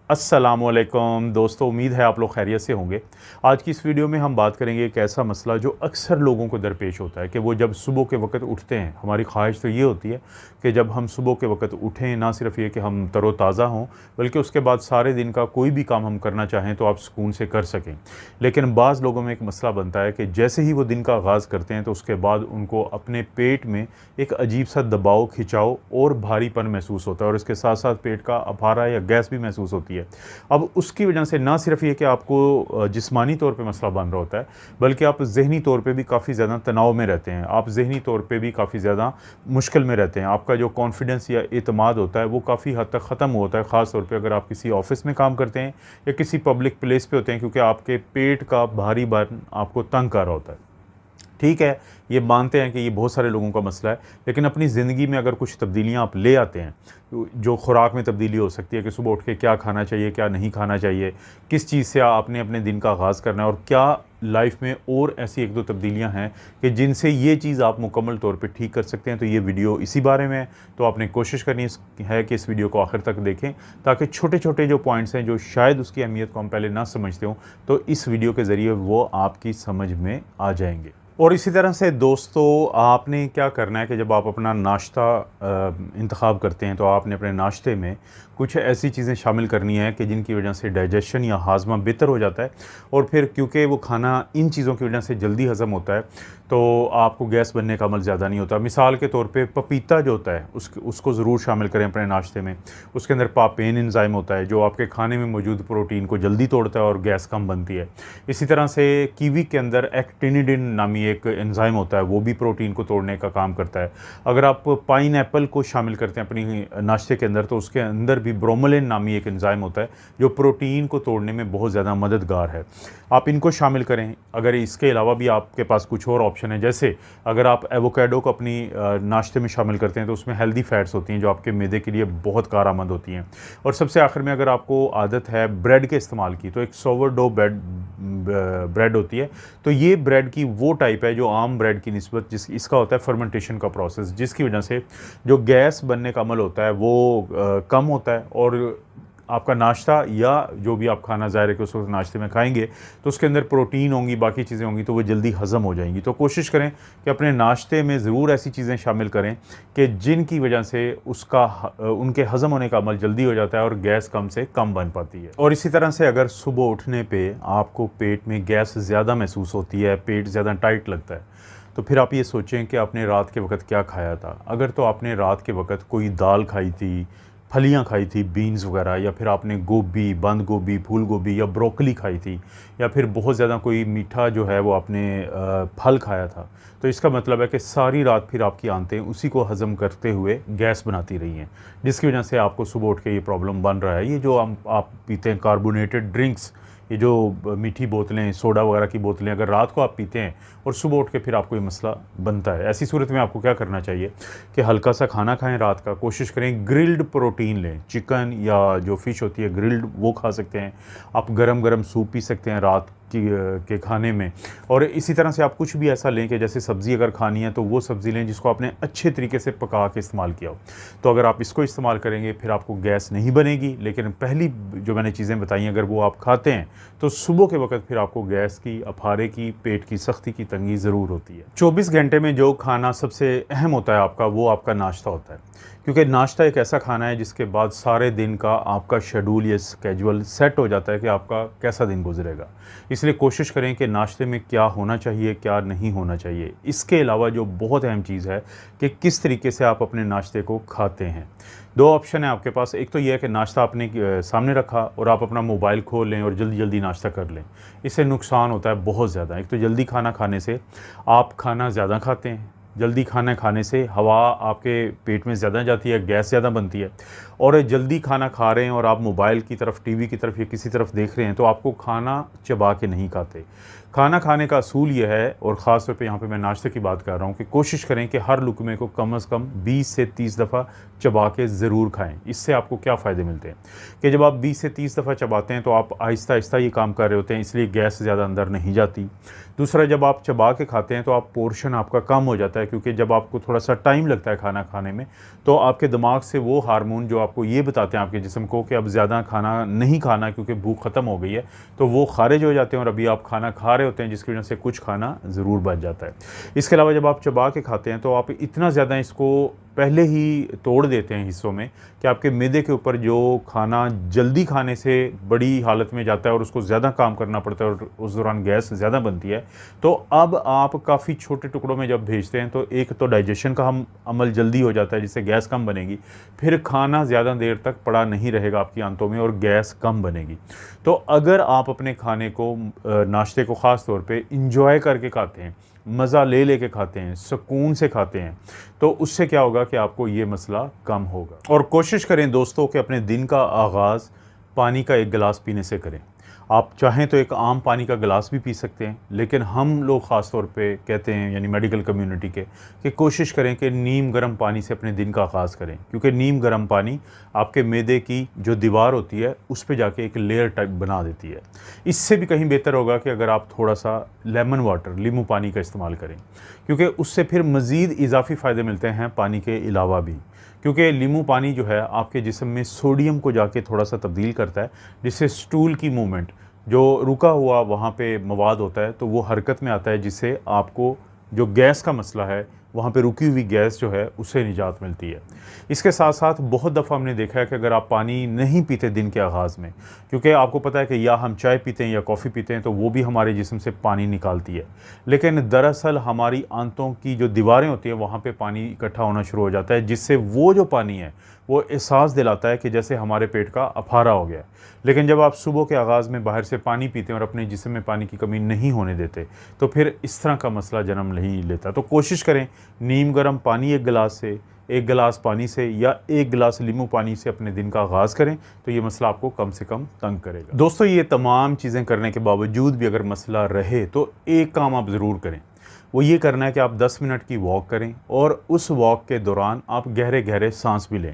अस्सलामुअलैकुम दोस्तों, उम्मीद है आप लोग खैरियत से होंगे। आज की इस वीडियो में हम बात करेंगे एक ऐसा मसला जो अक्सर लोगों को दरपेश होता है कि वो जब सुबह के वक्त उठते हैं, हमारी ख्वाहिश तो ये होती है कि जब हम सुबह के वक्त उठें, ना सिर्फ ये कि हम तरोताज़ा हों, बल्कि उसके बाद सारे दिन का कोई भी काम हम करना चाहें तो आप सुकून से कर सकें। लेकिन बाज़ लोगों में एक मसला बनता है कि जैसे ही वो दिन का आगाज़ करते हैं तो उसके बाद उनको अपने पेट में एक अजीब सा दबाव, खिंचाव और भारीपन महसूस होता है और इसके साथ साथ पेट का अफारा या गैस भी महसूस होती है। अब उसकी वजह से ना सिर्फ ये कि आपको जिस्मानी तौर पे मसला बन रहा होता है, बल्कि आप ज़हनी तौर पे भी काफ़ी ज़्यादा तनाव में रहते हैं। आप ज़हनी तौर पे भी काफ़ी ज़्यादा मुश्किल में रहते हैं। आपका जो कॉन्फिडेंस या एतमाद होता है वो काफ़ी हद तक ख़त्म होता है, ख़ास तौर पे अगर आप किसी ऑफ़िस में काम करते हैं या किसी पब्लिक प्लेस पे होते हैं, क्योंकि आपके पेट का भारीपन आपको तंग कर रहा होता है। ठीक है, ये मानते हैं कि ये बहुत सारे लोगों का मसला है, लेकिन अपनी ज़िंदगी में अगर कुछ तब्दीलियाँ आप ले आते हैं, जो खुराक में तब्दीली हो सकती है कि सुबह उठ के क्या खाना चाहिए, क्या नहीं खाना चाहिए, किस चीज़ से आपने अपने दिन का आगाज़ करना है और क्या लाइफ में और ऐसी एक दो तब्दीलियाँ हैं कि जिनसे ये चीज़ आप मुकम्मल तौर पे ठीक कर सकते हैं, तो ये वीडियो इसी बारे में है। तो आपने कोशिश करनी है कि इस वीडियो को आखिर तक देखें, ताकि छोटे छोटे जो पॉइंट्स हैं जो शायद उसकी अहमियत को हम पहले ना समझते हों, तो इस वीडियो के ज़रिए वो आपकी समझ में आ जाएंगे। और इसी तरह से दोस्तों, आपने क्या करना है कि जब आप अपना नाश्ता इंतख़ाब करते हैं तो आपने अपने नाश्ते में कुछ ऐसी चीज़ें शामिल करनी है कि जिनकी वजह से डाइजेशन या हाज़मा बेहतर हो जाता है, और फिर क्योंकि वो खाना इन चीज़ों की वजह से जल्दी हज़म होता है तो आपको गैस बनने का अमल ज़्यादा नहीं होता। मिसाल के तौर पे पपीता जो होता है उसको ज़रूर शामिल करें अपने नाश्ते में। उसके अंदर पापेन एंजाइम होता है जो आपके खाने में मौजूद प्रोटीन को जल्दी तोड़ता है और गैस कम बनती है। इसी तरह से कीवी के अंदर एक्टिनिडिन नामी एक एंजाइम होता है, वो भी प्रोटीन को तोड़ने का काम करता है। अगर आप पाइनएप्पल को शामिल करते हैं अपनी नाश्ते के अंदर तो उसके अंदर भी ब्रोमेलिन नामी एक एंजाइम होता है जो प्रोटीन को तोड़ने में बहुत ज़्यादा मददगार है। आप इनको शामिल करें। अगर इसके अलावा भी आपके पास कुछ और ऑप्शन है, जैसे अगर आप एवोकाडो को अपनी नाश्ते में शामिल करते हैं तो उसमें हेल्दी फैट्स होती हैं जो आपके मैदे के लिए बहुत कारआमद होती हैं। और सबसे आखिर में अगर आपको आदत है ब्रेड के इस्तेमाल की, तो एक सोवरडो ब्रेड होती है, तो ये ब्रेड की वो टाइप है जो आम ब्रेड की निस्बत इसका होता है फर्मेंटेशन का प्रोसेस, जिसकी वजह से जो गैस बनने का अमल होता है वो कम होता है और आपका नाश्ता या जो भी आप खाना ज़ाहिर है कि उस वक्त नाश्ते में खाएंगे तो उसके अंदर प्रोटीन होंगी, बाकी चीज़ें होंगी, तो वो जल्दी हज़म हो जाएंगी। तो कोशिश करें कि अपने नाश्ते में ज़रूर ऐसी चीज़ें शामिल करें कि जिनकी वजह से उनके हज़म होने का अमल जल्दी हो जाता है और गैस कम से कम बन पाती है। और इसी तरह से अगर सुबह उठने पर आपको पेट में गैस ज़्यादा महसूस होती है, पेट ज़्यादा टाइट लगता है, तो फिर आप ये सोचें कि आपने रात के वक्त क्या खाया था। अगर तो आपने रात के वक्त कोई दाल खाई थी, फलियां खाई थी, बीन्स वगैरह, या फिर आपने गोभी, बंद गोभी, फूल गोभी या ब्रोकली खाई थी, या फिर बहुत ज़्यादा कोई मीठा जो है वो आपने फल खाया था, तो इसका मतलब है कि सारी रात फिर आपकी आंतें उसी को हज़म करते हुए गैस बनाती रही हैं, जिसकी वजह से आपको सुबह उठ के ये प्रॉब्लम बन रहा है। ये जो आप पीते हैं कार्बोनेटेड ड्रिंक्स, ये जो मीठी बोतलें, सोडा वगैरह की बोतलें, अगर रात को आप पीते हैं और सुबह उठ के फिर आपको ये मसला बनता है, ऐसी सूरत में आपको क्या करना चाहिए कि हल्का सा खाना खाएं रात का। कोशिश करें ग्रिल्ड प्रोटीन लें, चिकन या जो फ़िश होती है ग्रिल्ड, वो खा सकते हैं। आप गरम गरम सूप पी सकते हैं रात के खाने में। और इसी तरह से आप कुछ भी ऐसा लें कि जैसे सब्ज़ी अगर खानी है तो वो सब्ज़ी लें जिसको आपने अच्छे तरीके से पका के इस्तेमाल किया हो। तो अगर आप इसको इस्तेमाल करेंगे फिर आपको गैस नहीं बनेगी। लेकिन पहली जो मैंने चीज़ें बताई हैं, अगर वो आप खाते हैं तो सुबह के वक्त फिर आपको गैस की, अफारे की, पेट की सख्ती की तंगी ज़रूर होती है। 24 घंटे में जो खाना सबसे अहम होता है आपका, वो आपका नाश्ता होता है, क्योंकि नाश्ता एक ऐसा खाना है जिसके बाद सारे दिन का आपका शेड्यूल या स्केजुअल सेट हो जाता है कि आपका कैसा दिन गुजरेगा। इसलिए कोशिश करें कि नाश्ते में क्या होना चाहिए, क्या नहीं होना चाहिए। इसके अलावा जो बहुत अहम चीज़ है कि किस तरीके से आप अपने नाश्ते को खाते हैं। दो ऑप्शन है आपके पास। एक तो यह है कि नाश्ता आपने सामने रखा और आप अपना मोबाइल खोल लें और जल्दी जल्दी नाश्ता कर लें। इससे नुकसान होता है बहुत ज़्यादा। एक तो जल्दी खाना खाने से आप खाना ज़्यादा खाते हैं, जल्दी खाना खाने से हवा आपके पेट में ज़्यादा जाती है, गैस ज़्यादा बनती है। और जल्दी खाना खा रहे हैं और आप मोबाइल की तरफ, टीवी की तरफ या किसी तरफ देख रहे हैं तो आपको खाना चबा के नहीं खाते। खाना खाने का असूल ये है, और ख़ास तौर पे यहाँ पे मैं नाश्ते की बात कर रहा हूँ, कि कोशिश करें कि हर लुकमे को कम से कम 20 से 30 दफ़ा चबा के ज़रूर खाएं। इससे आपको क्या फ़ायदे मिलते हैं कि जब आप 20 से 30 दफ़ा चबाते हैं तो आप आहिस्ता आहिस्ता ये काम कर रहे होते हैं, इसलिए गैस ज़्यादा अंदर नहीं जाती। दूसरा, जब आप चबा के खाते हैं तो आप पोर्शन आपका कम हो जाता है, क्योंकि जब आपको थोड़ा सा टाइम लगता है खाना खाने में, तो आपके दिमाग से वो हार्मोन जो आपको ये बताते हैं आपके जिस्म को कि अब ज़्यादा खाना नहीं खाना क्योंकि भूख ख़त्म हो गई है, तो वो खारिज हो जाते हैं और अभी आप खाना खा रहे होते हैं, जिसकी वजह से कुछ खाना ज़रूर बच जाता है। इसके अलावा जब आप चबा के खाते हैं तो आप इतना ज़्यादा इसको पहले ही तोड़ देते हैं हिस्सों में कि आपके मैदे के ऊपर जो खाना जल्दी खाने से बड़ी हालत में जाता है और उसको ज़्यादा काम करना पड़ता है और उस दौरान गैस ज़्यादा बनती है, तो अब आप काफ़ी छोटे टुकड़ों में जब भेजते हैं तो एक तो डाइजेशन का अमल जल्दी हो जाता है, जिससे गैस कम बनेगी, फिर खाना ज़्यादा देर तक पड़ा नहीं रहेगा आपकी आंतों में और गैस कम बनेगी। तो अगर आप अपने खाने को नाश्ते को ख़ास तौर पे इंजॉय करके खाते हैं, मज़ा ले लेके खाते हैं, सुकून से खाते हैं, तो उससे क्या होगा कि आपको ये मसला कम होगा। और कोशिश करें दोस्तों कि अपने दिन का आगाज़ पानी का 1 गिलास पीने से करें। आप चाहें तो एक आम पानी का गिलास भी पी सकते हैं, लेकिन हम लोग ख़ास तौर पे कहते हैं, यानी मेडिकल कम्युनिटी के, कि कोशिश करें कि नीम गर्म पानी से अपने दिन का आगाज़ करें, क्योंकि नीम गर्म पानी आपके मैदे की जो दीवार होती है उस पे जाके एक लेयर टाइप बना देती है। इससे भी कहीं बेहतर होगा कि अगर आप थोड़ा सा लेमन वाटर, नींबू पानी का इस्तेमाल करें, क्योंकि उससे फिर मज़ीद इजाफ़ी फ़ायदे मिलते हैं पानी के अलावा भी, क्योंकि नींबू पानी जो है आपके जिस्म में सोडियम को जाके थोड़ा सा तब्दील करता है, जिससे स्टूल की मूवमेंट, जो रुका हुआ वहाँ पे मवाद होता है, तो वो हरकत में आता है, जिससे आपको जो गैस का मसला है, वहाँ पे रुकी हुई गैस जो है उससे निजात मिलती है। इसके साथ साथ बहुत दफ़ा हमने देखा है कि अगर आप पानी नहीं पीते दिन के आगाज़ में, क्योंकि आपको पता है कि या हम चाय पीते हैं या कॉफ़ी पीते हैं, तो वो भी हमारे जिस्म से पानी निकालती है, लेकिन दरअसल हमारी आंतों की जो दीवारें होती हैं वहाँ पे पानी इकट्ठा होना शुरू हो जाता है, जिससे वो जो पानी है वो एहसास दिलाता है कि जैसे हमारे पेट का अफारा हो गया है। लेकिन जब आप सुबह के आगाज़ में बाहर से पानी पीते हैं और अपने जिस्म में पानी की कमी नहीं होने देते, तो फिर इस तरह का मसला जन्म नहीं लेता। तो कोशिश करें नीम गर्म पानी 1 गिलास से, 1 गिलास पानी से या 1 गिलास नींबू पानी से अपने दिन का आगाज़ करें, तो ये मसला आपको कम से कम तंग करेगा। दोस्तों, ये तमाम चीज़ें करने के बावजूद भी अगर मसला रहे तो एक काम आप ज़रूर करें, वो ये करना है कि आप 10 मिनट की वॉक करें और उस वॉक के दौरान आप गहरे गहरे सांस भी लें।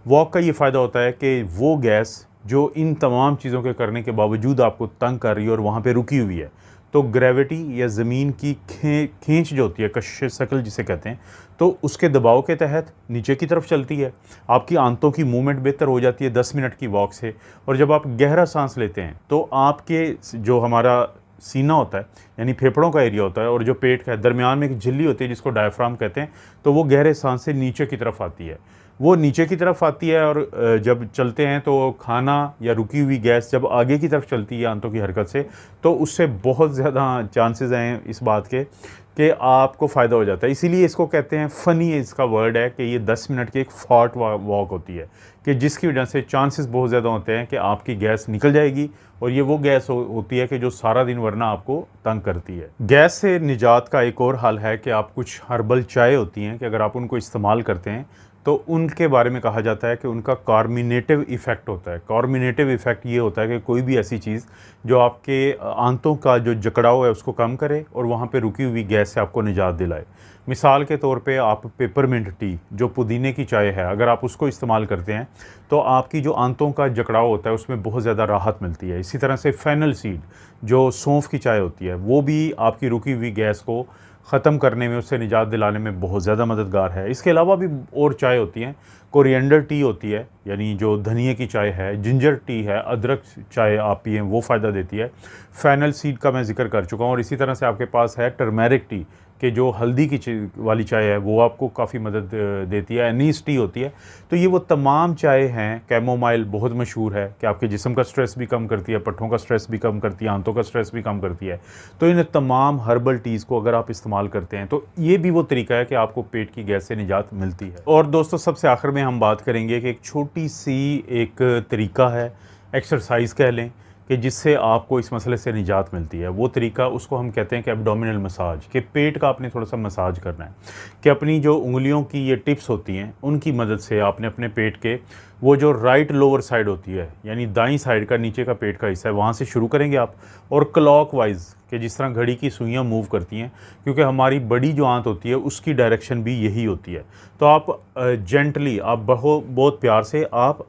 वॉक का ये फ़ायदा होता है कि वो गैस जो इन तमाम चीज़ों के करने के बावजूद आपको तंग कर रही है और वहाँ पे रुकी हुई है, तो ग्रेविटी या ज़मीन की खींच जो होती है, कशिश शकल जिसे कहते हैं, तो उसके दबाव के तहत नीचे की तरफ चलती है। आपकी आंतों की मूवमेंट बेहतर हो जाती है 10 मिनट की वॉक से। और जब आप गहरा सांस लेते हैं तो आपके जो हमारा सीना होता है, यानी फेफड़ों का एरिया होता है, और जो पेट का दरमियान में एक झिल्ली होती है जिसको डायफ्राम कहते हैं, तो वो गहरे सांस से नीचे की तरफ आती है, वो नीचे की तरफ आती है। और जब चलते हैं तो खाना या रुकी हुई गैस जब आगे की तरफ चलती है आंतों की हरकत से, तो उससे बहुत ज़्यादा चांसेस हैं इस बात के कि आपको फ़ायदा हो जाता है। इसीलिए इसको कहते हैं, फ़नी इसका वर्ड है कि ये 10 मिनट की एक फॉट वॉक होती है, कि जिसकी वजह से चांसेस बहुत ज़्यादा होते हैं कि आपकी गैस निकल जाएगी, और ये वो गैस होती है कि जो सारा दिन वरना आपको तंग करती है। गैस से निजात का एक और हल है कि आप कुछ हर्बल चाय होती हैं कि अगर आप उनको इस्तेमाल करते हैं तो उनके बारे में कहा जाता है कि उनका कार्मिनेटिव इफ़ेक्ट होता है। कार्मिनेटिव इफ़ेक्ट ये होता है कि कोई भी ऐसी चीज़ जो आपके आंतों का जो जकड़ाव है उसको कम करे और वहाँ पे रुकी हुई गैस से आपको निजात दिलाए। मिसाल के तौर पे आप पेपरमिंट टी, जो पुदीने की चाय है, अगर आप उसको इस्तेमाल करते हैं तो आपकी जो आंतों का जकड़ाव होता है उसमें बहुत ज़्यादा राहत मिलती है। इसी तरह से फेनल सीड, जो सौंफ की चाय होती है, वो भी आपकी रुकी हुई गैस को ख़त्म करने में, उससे निजात दिलाने में बहुत ज़्यादा मददगार है। इसके अलावा भी और चाय होती हैं, कोरिएंडर टी होती है, यानी जो धनिए की चाय है, जिंजर टी है, अदरक चाय आप पिएँ वो फ़ायदा देती है। फेनल सीड का मैं ज़िक्र कर चुका हूँ। और इसी तरह से आपके पास है टर्मेरिक टी, कि जो हल्दी की वाली चाय है वो आपको काफ़ी मदद देती है। एनीस टी होती है। तो ये वो तमाम चाय हैं। कैमोमाइल बहुत मशहूर है कि आपके जिस्म का स्ट्रेस भी कम करती है, पट्ठों का स्ट्रेस भी कम करती है, आंतों का स्ट्रेस भी कम करती है। तो इन तमाम हर्बल टीज़ को अगर आप इस्तेमाल करते हैं तो ये भी वो तरीका है कि आपको पेट की गैस से निजात मिलती है। और दोस्तों, सबसे आखिर में हम बात करेंगे कि एक छोटी सी एक तरीका है, एक्सरसाइज कह लें, कि जिससे आपको इस मसले से निजात मिलती है। वो तरीका उसको हम कहते हैं कि एब्डोमिनल मसाज, कि पेट का आपने थोड़ा सा मसाज करना है, कि अपनी जो उंगलियों की ये टिप्स होती हैं उनकी मदद से आपने अपने पेट के वो जो राइट लोअर साइड होती है, यानी दाईं साइड का नीचे का पेट का हिस्सा है, वहाँ से शुरू करेंगे आप, और क्लॉकवाइज, कि जिस तरह घड़ी की सुइयाँ मूव करती हैं, क्योंकि हमारी बड़ी जो आंत होती है उसकी डायरेक्शन भी यही होती है। तो आप जेंटली, आप बहुत प्यार से आप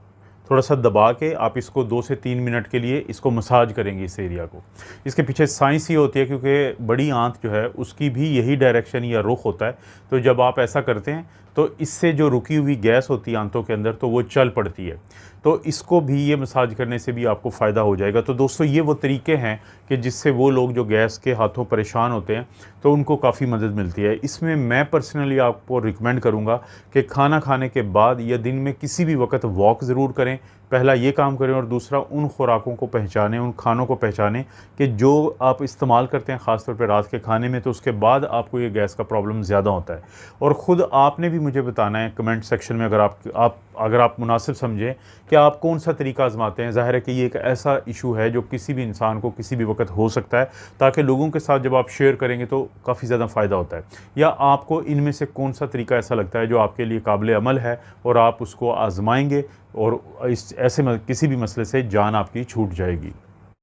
थोड़ा सा दबा के आप इसको 2 से 3 मिनट के लिए इसको मसाज करेंगे इस एरिया को। इसके पीछे साइंस ये होती है, क्योंकि बड़ी आंत जो है उसकी भी यही डायरेक्शन या रुख होता है। तो जब आप ऐसा करते हैं तो इससे जो रुकी हुई गैस होती है आंतों के अंदर, तो वो चल पड़ती है। तो इसको भी ये मसाज करने से भी आपको फ़ायदा हो जाएगा। तो दोस्तों, ये वो तरीके हैं कि जिससे वो लोग जो गैस के हाथों परेशान होते हैं तो उनको काफ़ी मदद मिलती है। इसमें मैं पर्सनली आपको रिकमेंड करूँगा कि खाना खाने के बाद या दिन में किसी भी वक्त वॉक ज़रूर करें। पहला ये काम करें, और दूसरा उन खुराकों को पहचानें, उन खानों को पहचानें कि जो आप इस्तेमाल करते हैं ख़ास तौर पे रात के खाने में, तो उसके बाद आपको ये गैस का प्रॉब्लम ज़्यादा होता है। और ख़ुद आपने भी मुझे बताना है कमेंट सेक्शन में, अगर आप मुनासिब समझें कि आप कौन सा तरीका आज़माते हैं। ज़ाहिर है कि ये एक ऐसा इशू है जो किसी भी इंसान को किसी भी वक्त हो सकता है, ताकि लोगों के साथ जब आप शेयर करेंगे तो काफ़ी ज़्यादा फ़ायदा होता है। या आपको इनमें से कौन सा तरीका ऐसा लगता है जो आपके लिए काबिल अमल है और आप उसको आज़माएँगे, और इस ऐसे किसी भी मसले से जान आपकी छूट जाएगी।